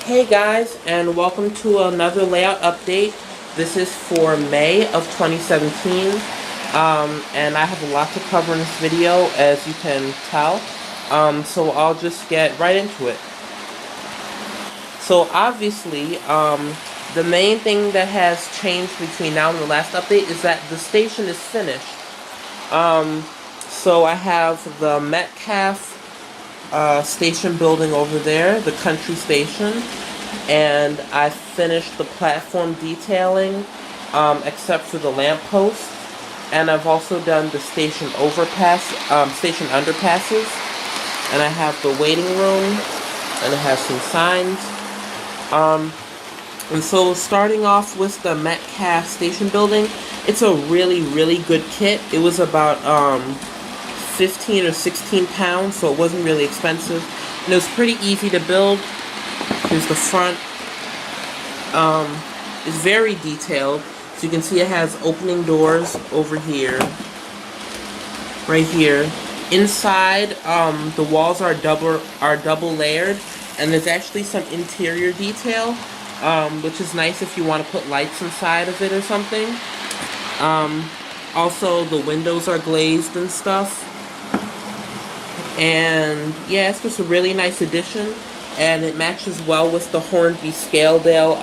Hey guys, and welcome to another layout update. This is for May of 2017, and I have a lot to cover in this video, as you can tell. So I'll just get right into it. So obviously, the main thing that has changed between now and the last update is that the station is finished. So I have the Metcalf station building over there, the country station, and I finished the platform detailing, except for the lamppost, and I've also done the station station underpasses, and I have the waiting room, and it has some signs. And so starting off with the Metcalf station building, it's a really good kit. It was about 15 or 16 pounds, so it wasn't really expensive, and it was pretty easy to build. Here's the front. It's very detailed, so you can see it has opening doors over here, right here. Inside, the walls are double layered, and there's actually some interior detail, which is nice if you want to put lights inside of it or something. Also, the windows are glazed and stuff. And yeah, it's just a really nice addition, and it matches well with the Hornby Scaledale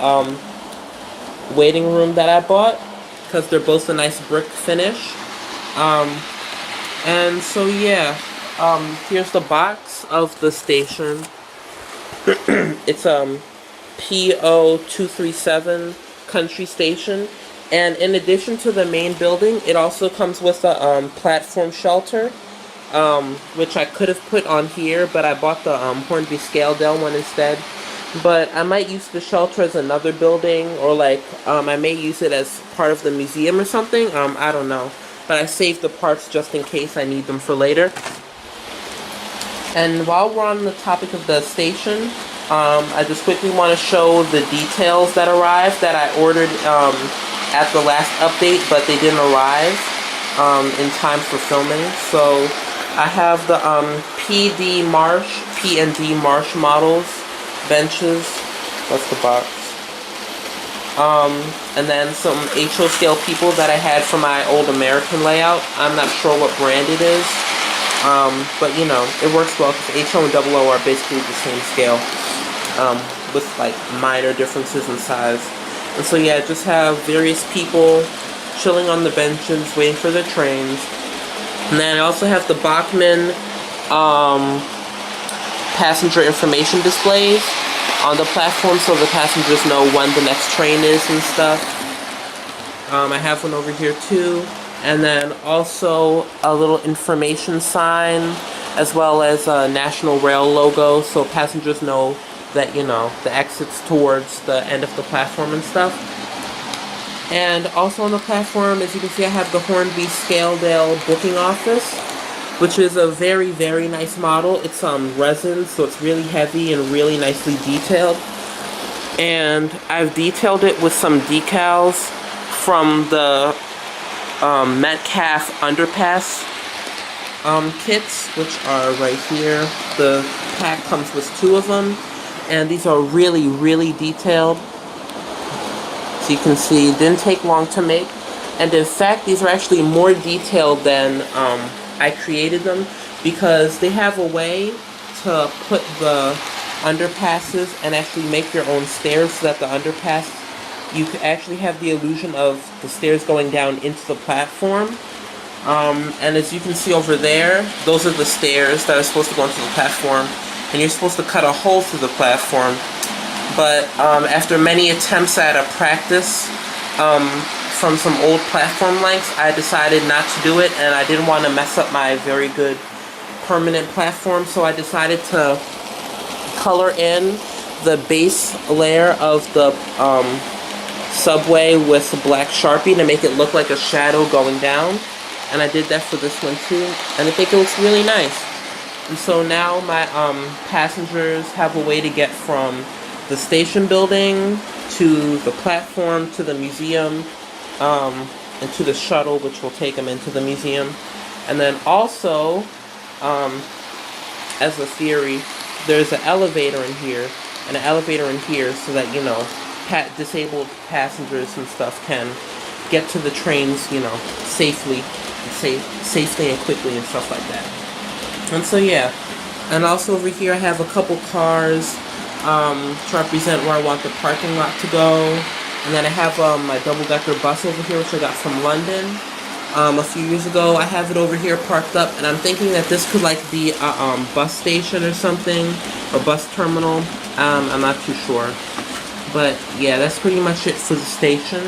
waiting room that I bought, because they're both a nice brick finish. And so yeah, here's the box of the station. It's PO237 Country Station, and in addition to the main building, it also comes with a platform shelter, which I could have put on here, but I bought the Hornby Scaledale one instead. But I might use the shelter as another building, or like I may use it as part of the museum or something. I don't know, but I saved the parts just in case I need them for later. And while we're on the topic of the station, I just quickly want to show the details that arrived that I ordered at the last update, but they didn't arrive in time for filming. So I have the P&D Marsh models, benches, that's the box. And then some HO scale people that I had for my old American layout. I'm not sure what brand it is, but you know, it works well because HO and OO are basically the same scale, with like minor differences in size. And so yeah, just have various people chilling on the benches waiting for their trains. And then I also have the Bachmann passenger information displays on the platform, so the passengers know when the next train is and stuff. I have one over here too, and then also a little information sign, as well as a National Rail logo, so passengers know that, you know, the exit's towards the end of the platform and stuff. And also on the platform, as you can see, I have the Hornby Scaledale booking office, which is a very nice model. It's resin, so it's really heavy and really nicely detailed. And I've detailed it with some decals from the Metcalf underpass kits, which are right here. The pack comes with 2 of them, and these are really detailed. So you can see, it didn't take long to make, and in fact these are actually more detailed than I created them, because they have a way to put the underpasses and actually make your own stairs, so that the underpass, you could actually have the illusion of the stairs going down into the platform. And as you can see over there, those are the stairs that are supposed to go into the platform, and you're supposed to cut a hole through the platform. But after many attempts at a practice from some old platform lengths, I decided not to do it, and I didn't want to mess up my very good permanent platform, so I decided to color in the base layer of the subway with black Sharpie to make it look like a shadow going down, and I did that for this one too, and I think it looks really nice. And so now my passengers have a way to get from the station building to the platform to the museum, and to the shuttle, which will take them into the museum. And then also, as a theory, there's an elevator in here and an elevator in here so that, you know, disabled passengers and stuff can get to the trains, you know, safely and quickly and stuff like that. And so yeah, and also over here I have a couple cars to represent where I want the parking lot to go. And then I have my double-decker bus over here, which I got from London a few years ago. I have it over here parked up, and I'm thinking that this could like be a bus station or something, or bus terminal. I'm not too sure. But yeah, that's pretty much it for the station.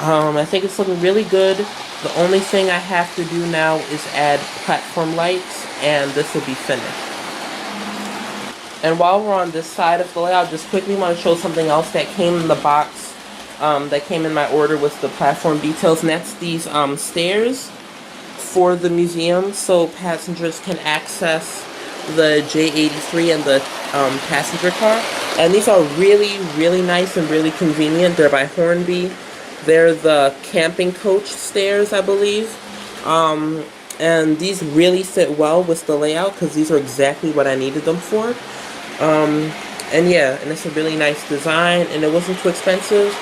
I think it's looking really good. The only thing I have to do now is add platform lights, and this will be finished. And while we're on this side of the layout, just quickly want to show something else that came in the box, that came in my order with the platform details, and that's these stairs for the museum, so passengers can access the J83 and the passenger car. And these are really, really nice and really convenient. They're by Hornby. They're the camping coach stairs, I believe. And these really fit well with the layout because these are exactly what I needed them for. And yeah, and it's a really nice design, and it wasn't too expensive,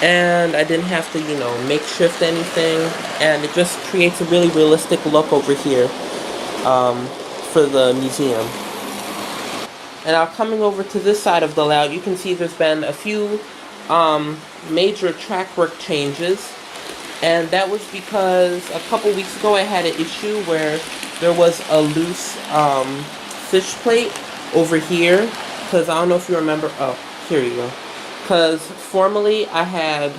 and I didn't have to, you know, makeshift anything, and it just creates a really realistic look over here for the museum. And now coming over to this side of the layout, you can see there's been a few major track work changes, and that was because a couple weeks ago I had an issue where there was a loose fish plate over here, because I don't know if you remember, oh, here you go, because formerly I had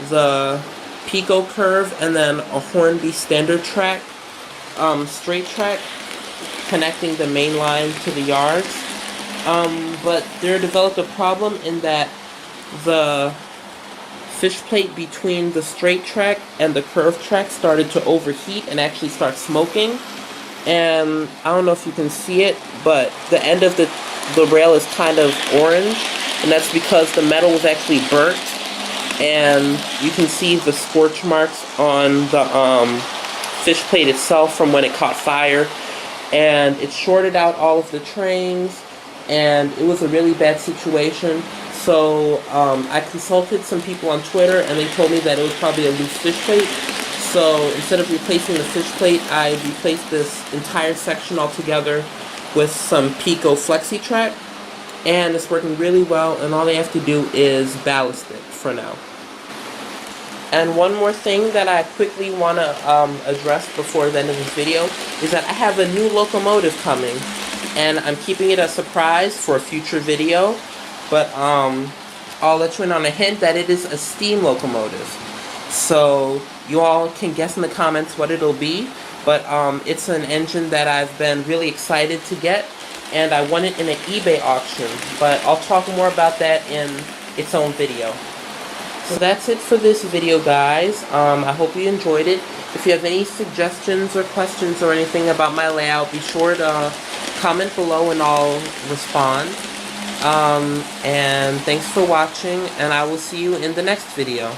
the Pico curve and then a Hornby standard track, straight track, connecting the main line to the yards, but there developed a problem in that the fish plate between the straight track and the curved track started to overheat and actually start smoking. And I don't know if you can see it, but the end of the rail is kind of orange, and that's because the metal was actually burnt, and you can see the scorch marks on the fish plate itself from when it caught fire, and it shorted out all of the trains, and it was a really bad situation. So I consulted some people on Twitter, and they told me that it was probably a loose fish plate. So instead of replacing the fish plate, I replaced this entire section altogether with some Pico FlexiTrack, and it's working really well, and all they have to do is ballast it for now. And one more thing that I quickly want to address before the end of this video is that I have a new locomotive coming, and I'm keeping it a surprise for a future video, but I'll let you in on a hint that it is a steam locomotive. So you all can guess in the comments what it'll be, but it's an engine that I've been really excited to get, and I won it in an eBay auction, but I'll talk more about that in its own video. So that's it for this video, guys. I hope you enjoyed it. If you have any suggestions or questions or anything about my layout, be sure to comment below and I'll respond. And thanks for watching, and I will see you in the next video.